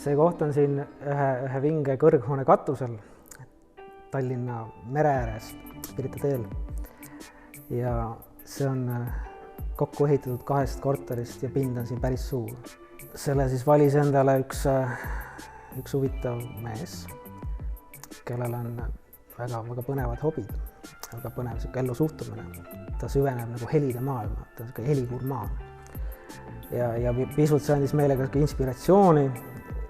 See koht on siin ühe vinge kõrghoone katusel Tallinna mere ääres Pirita teel. Ja see on kokku ehitatud 2 korterist ja pind on siin päris suur. Selle siis valis endale üks huvitav mees, kellel on väga põnevad hobid, väga põnev ellu suhtumine. Ta süveneb nagu helide maailma, ta on heligurmaan. Ja pisut see andis meile ka inspiratsiooni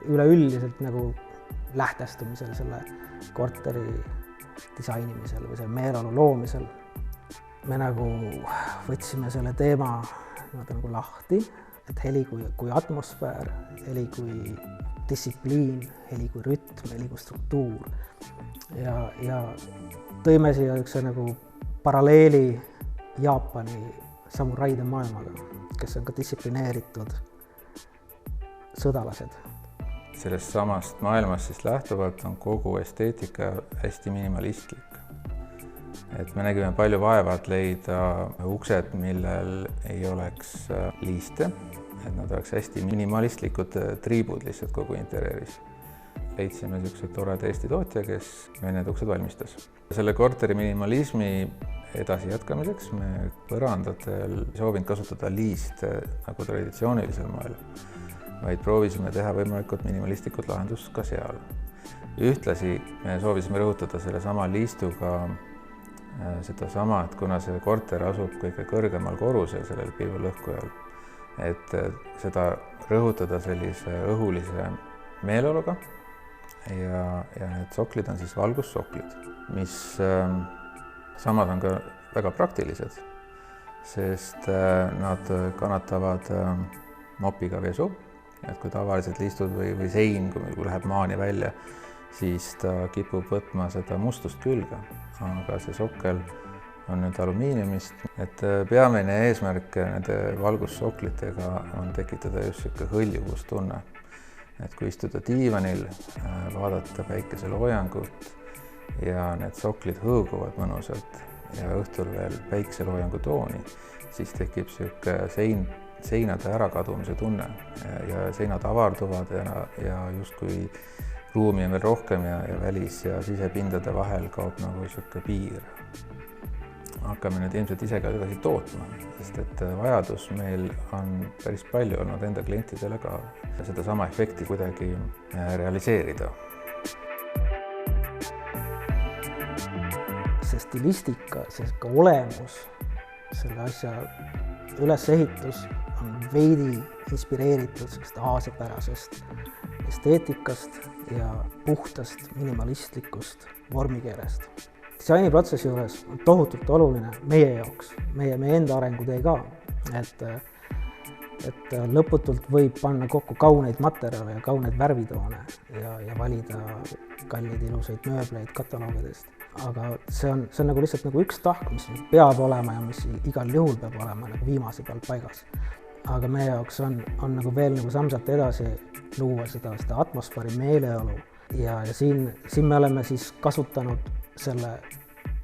üleüldiselt nagu lähtestumisel selle korteri disainimisel või selle meeleolu loomisel. Me nagu võtsime selle teema nagu lahti, et heli kui atmosfäär, heli kui distsipliin, heli kui rütm, heli kui struktuur. Ja tõime siia üks nagu paralleeli Jaapani samuraide maailmaga, kes on ka distsiplineeritud sõdalased. Sellest samast maailmast siis lähtuvalt on kogu esteetika hästi minimalistlik. Et me nägime palju vaeva, et leida uksed, millel ei oleks liiste, et nad oleks hästi minimalistlikud triibud lihtsalt kogu interjööris. Leidsime niisuguse toreda Eesti tootja, kes need uksed valmistas. Selle korteri minimalismi edasi jätkamiseks me põrandatel soovinud kasutada liiste nagu traditsioonilisel moel, vaid proovisime teha võimalikult minimalistlikud lahendust ka seal. Ühtlasi me soovisime rõhutada selle sama liistuga seda sama, et kuna see korter asub kõige kõrgemal korrusel sellel pilvelõhkujal, et seda rõhutada sellise õhulise meeleoluga ja need soklid on siis valgussoklid, mis samas on ka väga praktilised, sest nad kannatavad mopiga vesu, et kui tavalised liistud või sein, kui läheb maani välja, siis ta kipub võtma seda mustust külge, aga see sokkel on nüüd alumiiniumist, et peamine eesmärk nende valgussoklitega on tekitada just selline hõljuvustunne. Et kui istuda diivanil, vaadata päikeseloojangut ja need soklid hõõguvad mõnusalt ja õhtul veel päikeseloojangu tooni, siis tekib selline seinade ärakadumise tunne ja seinad avarduvad ja justkui ruumi on veel rohkem ja välis- ja sisepindade vahel kaob nagu selline piir. Hakkame nüüd ilmselt ise ka edasi tootma, sest et vajadus meil on päris palju olnud enda klientidele ka seda sama efekti kuidagi realiseerida. See stilistika, see ka olemus, selle asja ülesehitus on veidi inspireeritud sellist aasiapärasest esteetikast ja puhtast minimalistlikust vormikeelest. Disainiprotsessi juures on tohutult oluline meie jaoks, meie enda arengutee ka, et lõputult võib panna kokku kauneid materjale ja kauneid värvitoone ja valida kallid ilusaid mööbleid kataloogidest. Aga see on nagu lihtsalt nagu üks tahk, mis peab olema ja mis igal juhul peab olema nagu viimase peal paigas. Aga meie jaoks on nagu veel nagu samsalt edasi luua seda atmosfääri meeleolu ja siin me oleme siis kasutanud selle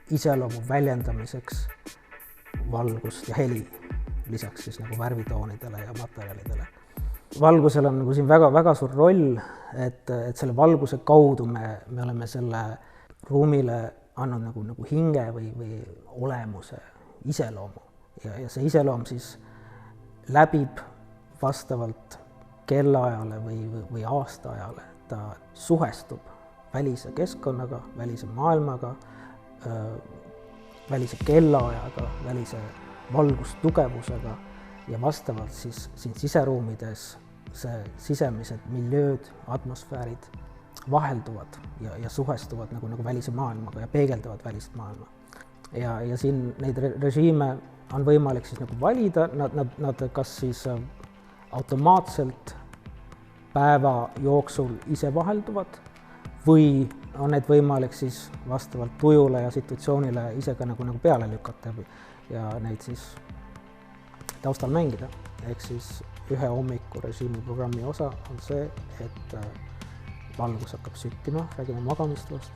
iseloomu väljendamiseks valgust ja heli, lisaks siis nagu värvitoonidele ja materjalidele. Valgusel on nagu siin väga suur roll, et selle valguse kaudu me oleme selle ruumile andnud nagu hinge või olemuse iseloomu ja see iseloom siis läbib vastavalt kellaajale või aastaajale. Ta suhestub välise keskkonnaga, välise maailmaga, välise kellaajaga, välise valgustugevusega ja vastavalt siis siin siseruumides see sisemised miljööd, atmosfäärid vahelduvad ja suhestuvad nagu välise maailmaga ja peegeldavad välist maailma. Ja siin neid režiime on võimalik siis nagu valida, nad kas siis automaatselt päeva jooksul ise vahelduvad või on need võimalik siis vastavalt tujule ja situatsioonile ise ka nagu peale lükata ja neid siis taustal mängida. Ehk siis ühe hommiku režiimi programmi osa on see, et valgus hakkab süttima, räägime magamistuvast.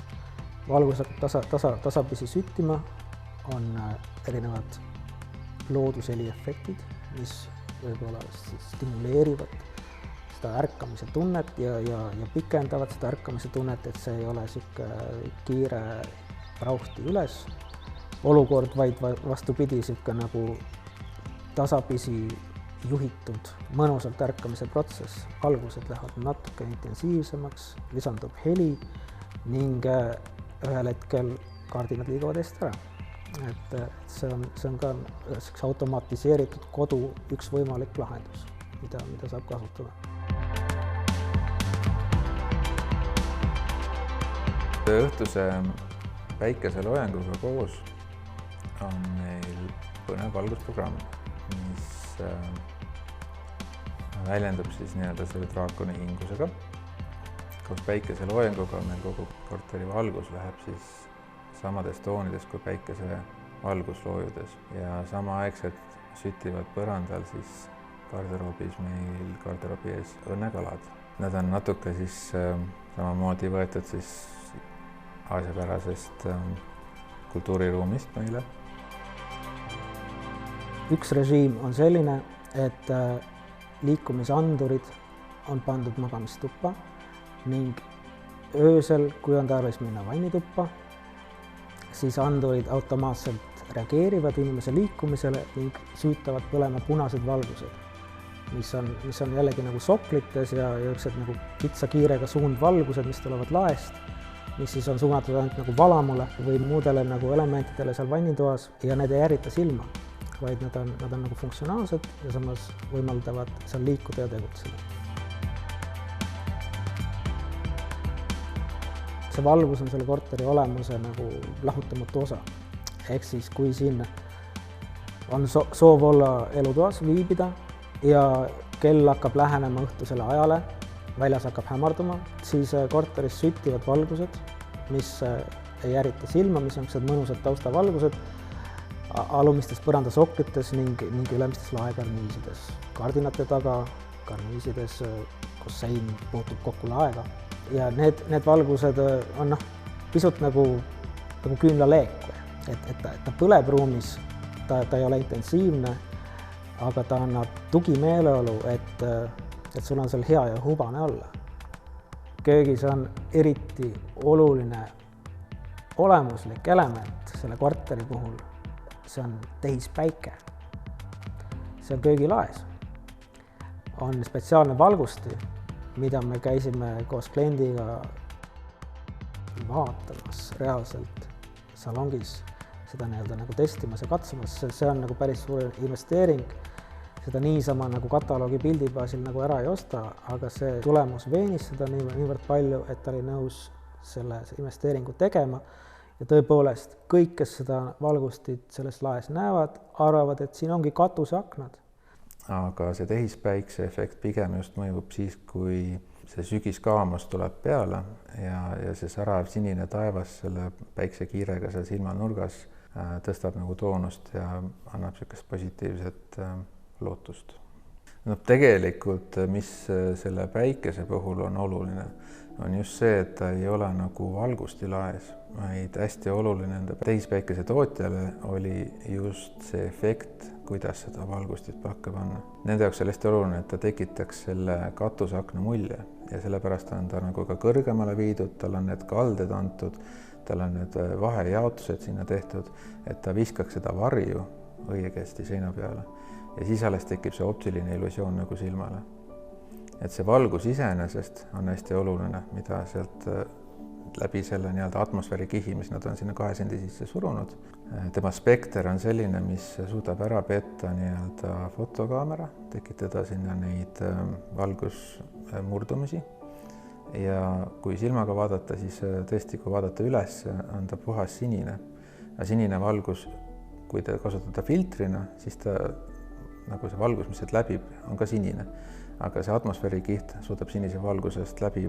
Valgus hakkab tasapisi süttima, on erinevad loodusheli efektid, mis võib-olla siis stimuleerivad seda ärkamise tunnet ja pikendavad seda ärkamise tunnet, et see ei ole niisugune kiire rauhti üles olukord, vaid vastupidi, niisugune nagu tasapisi juhitud mõnusalt ärkamise protsess. Algused lähevad natuke intensiivsemaks, lisandub heli ning ühel hetkel kardinad liiguvad eest ära. Et see on ka automatiseeritud kodu üks võimalik lahendus, mida saab kasutada. Õhtuse päikeseloojanguga koos on meil põnev valgusprogramm, mis väljendub siis nii-öelda selle draakoni hingusega. Koos päikeseloojanguga meil kogu korteri valgus läheb siis samades toonides kui päikese valgusloojudes ja samaaegselt sütivad põrandal siis garderoobis meil garderoobi ees õnnekalad. Nad on natuke siis samamoodi võetud siis aasiapärasest kultuuriruumist meile. Üks režiim on selline, et liikumisandurid on pandud magamistuppa ning öösel, kui on tarvis minna vannituppa, siis andurid automaatselt reageerivad inimese liikumisele ning süütavad põlema punased valgused, mis on jällegi nagu soklites ja niisugused nagu kitsa kiirega suundvalgused, mis tulevad laest, mis siis on suunatud ainult nagu valamule või muudele nagu elementidele seal vannitoas ja need ei ärita silma, vaid nad on nagu funktsionaalsed ja samas võimaldavad seal liikuda ja tegutseda. See valgus on selle korteri olemuse nagu lahutamatu osa. Ehk siis, kui siin on soov olla elutoas, viibida ja kell hakkab lähenema õhtusele ajale, väljas hakkab hämarduma, siis korteris süttivad valgused, mis ei ärita silma, mis on mõnusad taustavalgused alumistes põrandasoklites ning ülemistes laekarniisides. Kardinate taga, karniisides, kus sein puutub kokku laega. Ja need valgused on pisut nagu küünlaleek, et ta põleb ruumis, ta ei ole intensiivne, aga ta annab tugimeeleolu, et sul on seal hea ja hubane olla. Köögis on eriti oluline olemuslik element selle korteri puhul. See on tehispäike. See on köögilaes. On spetsiaalne valgusti, mida me käisime koos kliendiga vaatamas reaalselt salongis, seda nii-öelda nagu testimas ja katsumas. See on nagu päris suur investeering. Seda niisama nagu kataloogi pildi baasil nagu ära ei osta, aga see tulemus veenis seda niivõrd palju, et ta oli nõus selle investeeringu tegema. Ja tõepoolest, kõik, kes seda valgustit selles laes näevad, arvavad, et siin ongi katuseaknad. Aga see tehispäikse efekt pigem just mõjub siis, kui see sügiskaamus tuleb peale ja see särav sinine taevas selle päiksekiirega seal silmanurgas tõstab nagu toonust ja annab niisugust positiivset lootust. No, tegelikult, mis selle päikese puhul on oluline, on just see, et ta ei ole nagu valgusti laes, vaid hästi oluline enda tehispäikese tootjale oli just see efekt, kuidas seda valgustit pakka panna. Nende jaoks on hästi oluline, et ta tekitaks selle katusakna mulje ja sellepärast on ta nagu ka kõrgemale viidud, tal on need kalded antud, tal on need vahejaotused sinna tehtud, et ta viskaks seda varju õigesti seina peale ja siis alles tekib see optiline illusioon nagu silmale. Et see valgus iseenesest on hästi oluline, mida sealt läbi selle nii-öelda atmosfääri kihi, mis nad on sinna 2 sendi sisse surunud. Tema spekter on selline, mis suudab ära petta nii-öelda fotokaamera, tekitada sinna neid valgusmurdumisi. Ja kui silmaga vaadata, siis tõesti, kui vaadata üles, on ta puhas sinine. Ja sinine valgus, kui te kasutada filtrina, siis ta nagu see valgus, mis sealt läbib, on ka sinine. Aga see atmosfääri kiht suudab sinise valgusest läbi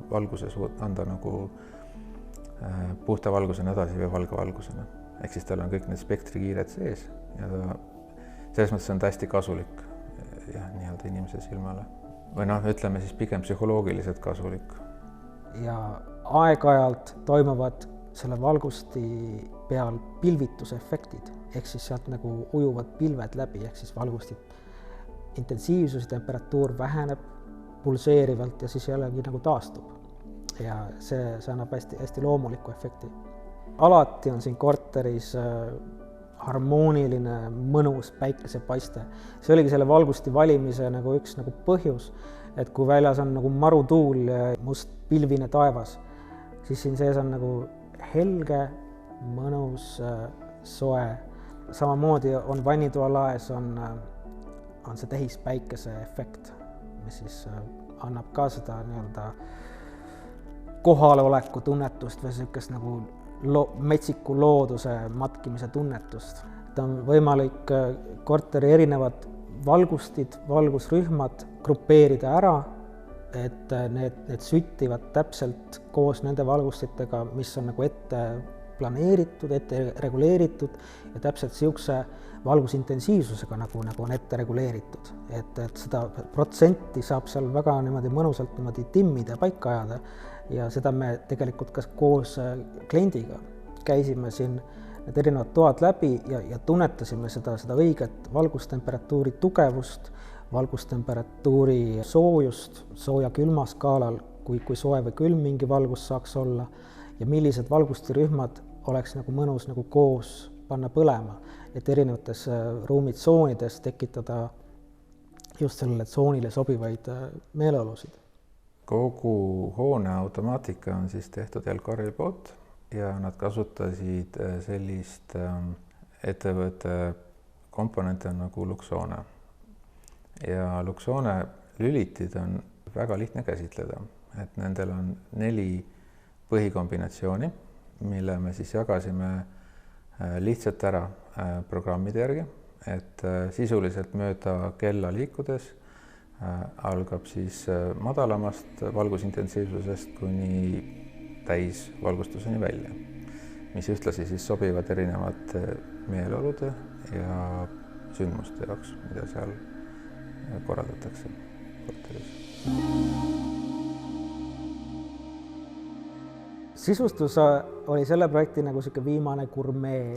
valguse anda nagu puhta valgusena edasi või valge valgusena. Ehk siis tal on kõik need spektrikiired sees ja selles mõttes on ta hästi kasulik ja nii-öelda inimese silmale. Või ütleme siis pigem psühholoogiliselt kasulik. Ja aeg-ajalt toimuvad selle valgusti peal pilvitusefektid, ehk siis sealt nagu ujuvad pilved läbi, ehk siis valgustit intensiivsus ja temperatuur väheneb pulseerivalt ja siis jällegi nagu taastub. Ja see annab hästi loomuliku efekti. Alati on siin korteris harmooniline, mõnus päikesepaiste. See oligi selle valgusti valimise nagu üks nagu põhjus, et kui väljas on nagu marutuul ja must pilvine taevas, siis siin sees on nagu helge, mõnus, soe. Samamoodi on vannitoa laes on see tehispäikese efekt, mis siis annab ka seda nii-öelda kohaloleku tunnetust või sellist nagu metsiku looduse matkimise tunnetust. On võimalik korteri erinevad valgustid, valgusrühmad grupeerida ära, et need süttivad täpselt koos nende valgustitega, mis on nagu ette planeeritud, ette reguleeritud ja täpselt siukse valgusintensiivsusega nagu on ette reguleeritud. Et seda protsenti saab seal väga niimoodi mõnusalt niimoodi timmida ja paika ajada ja seda me tegelikult ka koos kliendiga käisime siin need erinevad toad läbi ja tunnetasime seda õiget valgustemperatuuri tugevust, valgustemperatuuri soojust, sooja-külma skaalal, kui soe või külm mingi valgus saaks olla ja millised valgustirühmad oleks nagu mõnus nagu koos panna põlema, et erinevates ruumitsoonides tekitada just sellele tsoonile sobivaid meeleolusid. Kogu hoone automaatika on siis tehtud Elcori poolt ja nad kasutasid sellist ettevõtte komponente nagu Luxone. Ja Luxone lülitid on väga lihtne käsitleda, et nendel on 4 põhikombinatsiooni, mille me siis jagasime lihtsalt ära programmide järgi, et sisuliselt mööda kella liikudes algab siis madalamast valgusintensiivsusest kuni täisvalgustuseni välja, mis ühtlasi siis sobivad erinevate meeleolude ja sündmuste jaoks, mida seal korraldatakse korteris. Sisustus oli selle projekti nagu selline viimane gurmee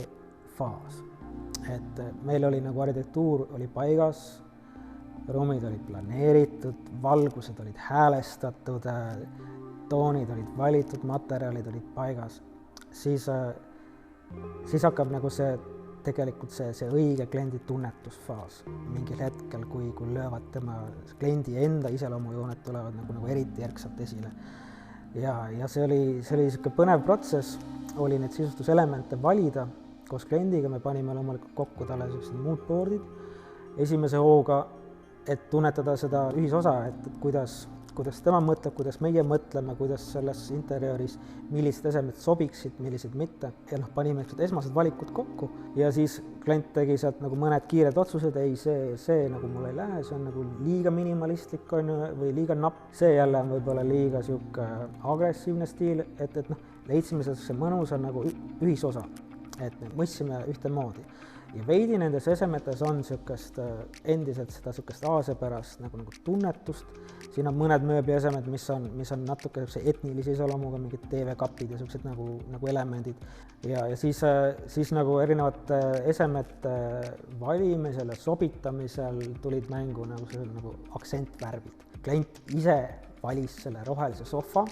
faas. Et meil oli nagu arhitektuur oli paigas, ruumid olid planeeritud, valgused olid häälestatud, toonid olid valitud, materjalid olid paigas. Siis hakkab nagu tegelikult see õige kliendi tunnetusfaas mingil hetkel, kui löövad tema kliendi enda iseloomujooned tulevad nagu eriti järgsalt esile. Ja see oli selline põnev protsess, oli neid sisustuselemente valida. Koos kliendiga me panime loomulikult kokku talle sellised moodboardid esimese hooga, et tunnetada seda ühisosa, et kuidas tema mõtleb, kuidas meie mõtleme, kuidas selles interjööris, millised esemed sobiksid, millised mitte. Ja panime esmased valikud kokku ja siis klient tegi sealt nagu mõned kiired otsused, ei see nagu mul ei lähe, see on nagu liiga minimalistlik on või liiga napp. See jälle on võib-olla liiga sihuke agressiivne stiil, et leidsime see mõnus on nagu ühisosa, et me mõistsime ühtemoodi. Ja veidi nendes esemetes on endiselt seda aasepärast nagu tunnetust. Siin on mõned mööbliesemed, mis on natuke etnilise iseloomuga, mingid TV-kapid ja sellised nagu elemendid. Ja siis nagu erinevate esemete valimisel ja sobitamisel tulid mängu nagu aktsentvärvid. Klient ise valis selle rohelise sohva.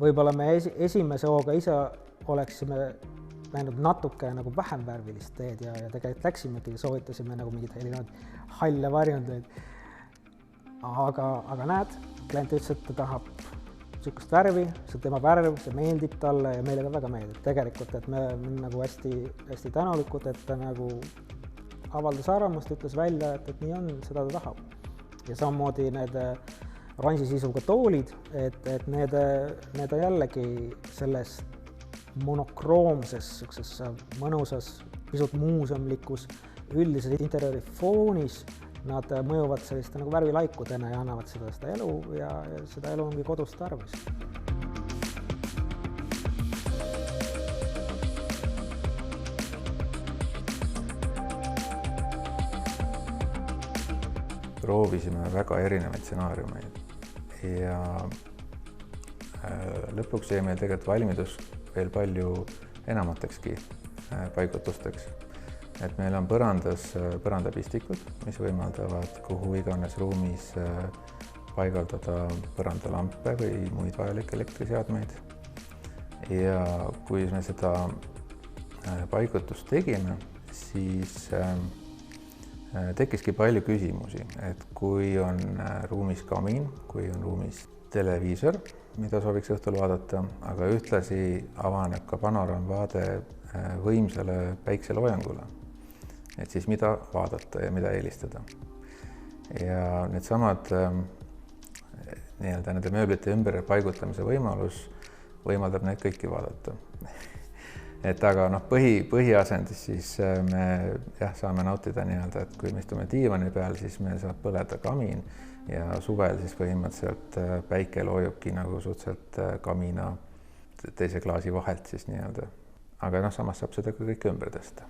Võib-olla me esimese hooga ise oleksime näinud natuke nagu vähem värvilist teed ja tegelikult läksimegi ja soovitasime nagu mingid erinevad halle varjundeid. Aga näed, klient ütles, et ta tahab sükust värvi, see tema värv, see meeldib talle ja meile ka väga meeldib. Tegelikult, et me nagu hästi tänulikud, et ta nagu avaldas arvamust, ütles välja, et nii on, seda ta tahab. Ja samamoodi need oranži sisuga toolid, et need jällegi sellest monokroomses, mõnusas, pisut muuseumlikus, üldises interjööri foonis nad mõjuvad selliste nagu värvilaikudena ja annavad seda elu ja seda elu ongi kodus tarvis. Proovisime väga erinevaid stsenaariumeid ja lõpuks jäi meil tegelikult valmidus veel palju enamatekski paigutusteks. Et meil on põrandapistikud, mis võimaldavad kuhu iganes ruumis paigaldada põrandalampe või muid vajalikke elektriseadmeid. Ja kui me seda paigutust tegime, siis tekkiski palju küsimusi, et kui on ruumis kamiin, kui on ruumis televiisor, mida sooviks õhtul vaadata, aga ühtlasi avaneb ka panoraamvaade võimsale päikseloojangule. Et siis mida vaadata ja mida eelistada. Ja needsamad nende mööblite ümber paigutamise võimalus võimaldab neid kõiki vaadata. Et aga põhiasendis siis me saame nautida et kui me istume diivani peal, siis meil saab põleda kamiin ja suvel siis põhimõtteliselt päike loojubki nagu suhteliselt kamiina teise klaasi vahelt siis . Aga samas saab seda ka kõik ümber tõsta.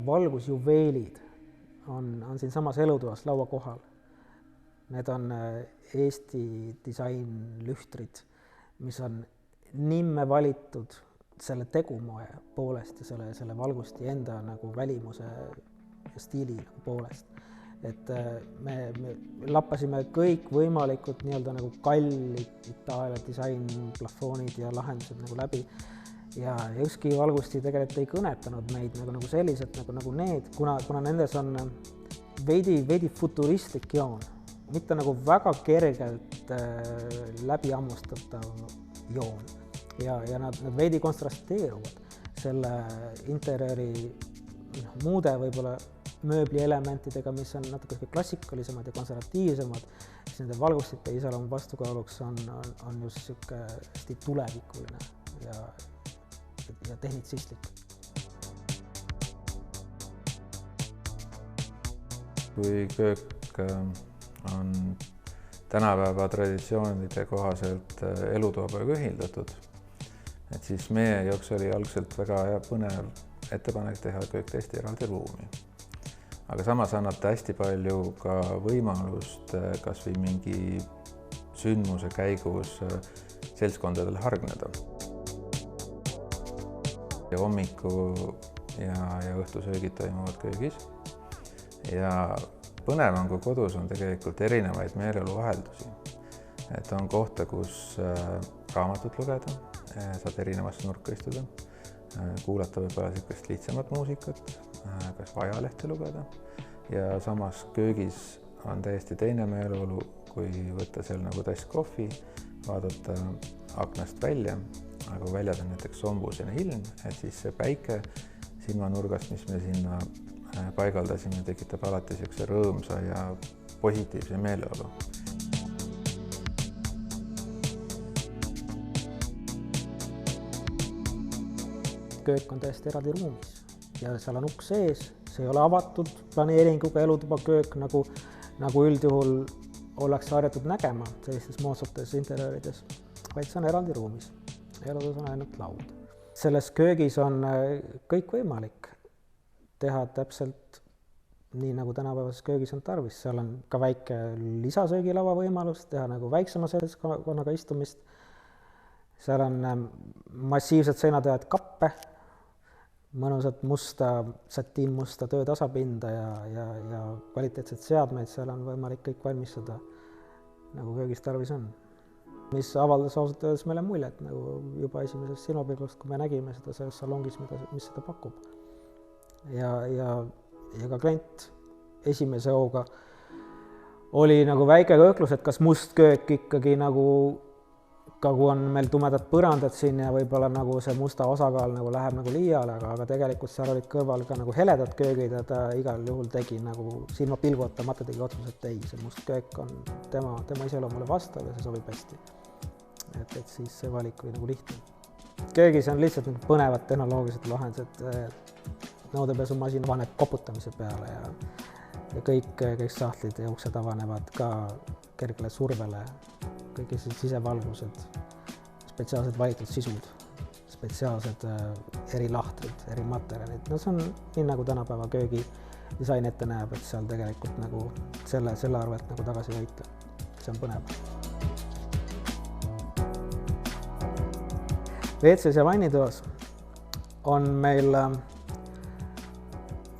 Valgusjuveelid on siinsamas elutoas laua kohal. Need on Eesti disainlühtrid, mis on nimme valitud selle tegumoe poolest ja selle valgusti enda nagu välimuse ja stiili poolest. Et me lappasime kõik võimalikud nagu kallid Itaalia disainplafoonid ja lahendused nagu läbi. Ja ükski valgusti tegelikult ei kõnetanud meid nagu sellised nagu need, kuna nendes on veidi futuristlik joon. Mitte nagu väga kergelt läbi hammustatav joon ja nad veidi kontrasteeruvad selle interjööri muude võib-olla mööblielementidega, mis on natuke klassikalisemad ja konservatiivsemad, siis nende valgustite iseloomu vastukaaluks on just sihuke hästi tulevikuline ja tehnitsistlik. Kui köök on tänapäeva traditsioonide kohaselt elutoaga ühildatud, et siis meie jaoks oli algselt väga hea põnev ettepanek teha köök tõesti eraldi ruumi. Aga samas annab ta hästi palju ka võimalust kas või mingi sündmuse käigus seltskondadel hargneda. Ja hommiku ja õhtusöögid toimuvad köögis. Ja põnev on, kui kodus on tegelikult erinevaid meeleoluvaheldusi. Et on kohta, kus raamatut lugeda, saad erinevasse nurka istuda, kuulata võib-olla sellist lihtsamat muusikat, kas ajalehte lugeda. Ja samas köögis on täiesti teine meeleolu, kui võtta seal nagu tass kohvi, vaadata aknast välja, aga väljas on näiteks sombusene ilm, et siis see päike silmanurgast, mis me sinna paigaldasime, tekitab alati sellise rõõmsa ja positiivse meeleolu. Köök on täiesti eraldi ruumis ja seal on uks sees, see ei ole avatud planeeringuga elutuba köök, nagu üldjuhul ollakse harjatud nägema sellistes moodsates interjöörides, vaid see on eraldi ruumis. Elutus on ainult laud. Selles köögis on kõik võimalik teha täpselt nii, nagu tänapäevases köögis on tarvis. Seal on ka väike lisasöögilava võimalus teha nagu väiksema seltskonnaga istumist. Seal on massiivsed seinatehad kappe, mõnusat satiinmusta töötasapinda ja kvaliteetsed seadmeid. Seal on võimalik kõik valmistada, nagu köögis tarvis on. Mis avaldas ausalt öeldes meile muljet nagu juba esimesest silmapilgust, kui me nägime seda selles salongis, mis seda pakub. Ja ka klient esimese hooga oli nagu väike kõhklus, et kas must köök ikkagi nagu, kui on meil tumedad põrandad siin ja võib-olla nagu see musta osakaal nagu läheb nagu liiale, aga tegelikult seal olid kõrval ka nagu heledad köögid ja ta igal juhul tegi nagu silma pilgutamata tegi otsus, et ei, see must köök on tema iseloomule vastav ja see sobib hästi. Et siis see valik oli nagu lihtne. Köögis on lihtsalt põnevad tehnoloogilised lahendused. Nõudepesumasin avaneb koputamise peale ja kõik sahtlid ja uksed avanevad ka kergele survele. Kõik sisevalgused, spetsiaalsed valitud sisud, spetsiaalsed erilahtrid, erimaterjalid. No see on nii, nagu tänapäeva köögi disain ette näeb, et seal tegelikult nagu selle arvelt nagu tagasi võita. See on põnev. WC-s ja vannitoas on meil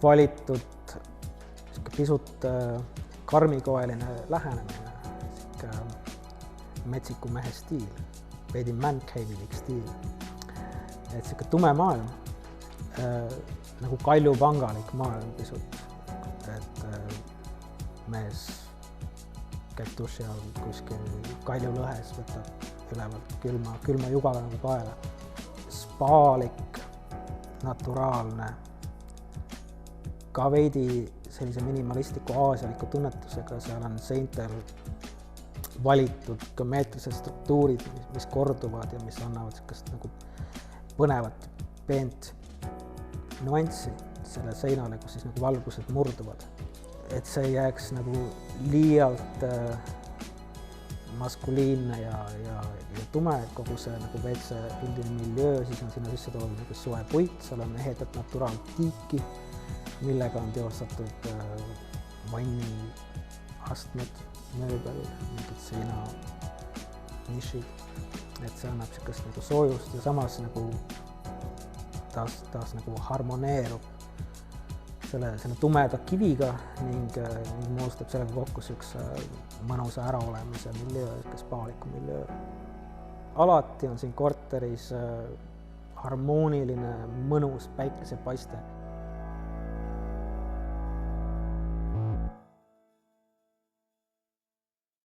valitud pisut karmikoeline lähenemine, metsiku mehe stiil, veidi man-cave'ilik stiil. Et siuke tume maailm, nagu kaljupangalik maailm pisut, et mees käib duši all kuskil kaljulõhes, võtab ülevalt külma jugaga nagu kaela. Spaalik, naturaalne, ka veidi sellise minimalistliku aasialiku tunnetusega, seal on seintel valitud geomeetrilised struktuurid, mis korduvad ja mis annavad sellist nagu põnevat peent nüanssi selle seinale, kus siis nagu valgused murduvad. Et see ei jääks nagu liialt maskuliinne ja tume, kogu see nagu WC üldine miljöö, siis on sinna sisse toodud nagu soe puit, seal on ehedat naturaaltiiki, millega on teostatud vanni astmed, mööbel, mingid seina nišid, et see annab sellist nagu soojust ja samas nagu taas nagu harmoneerub selle tumeda kiviga ning moodustab sellega kokku siukse mõnusa äraolemise miljöö, spaaliku miljöö. Alati on siin korteris harmooniline, mõnus päikesepaiste.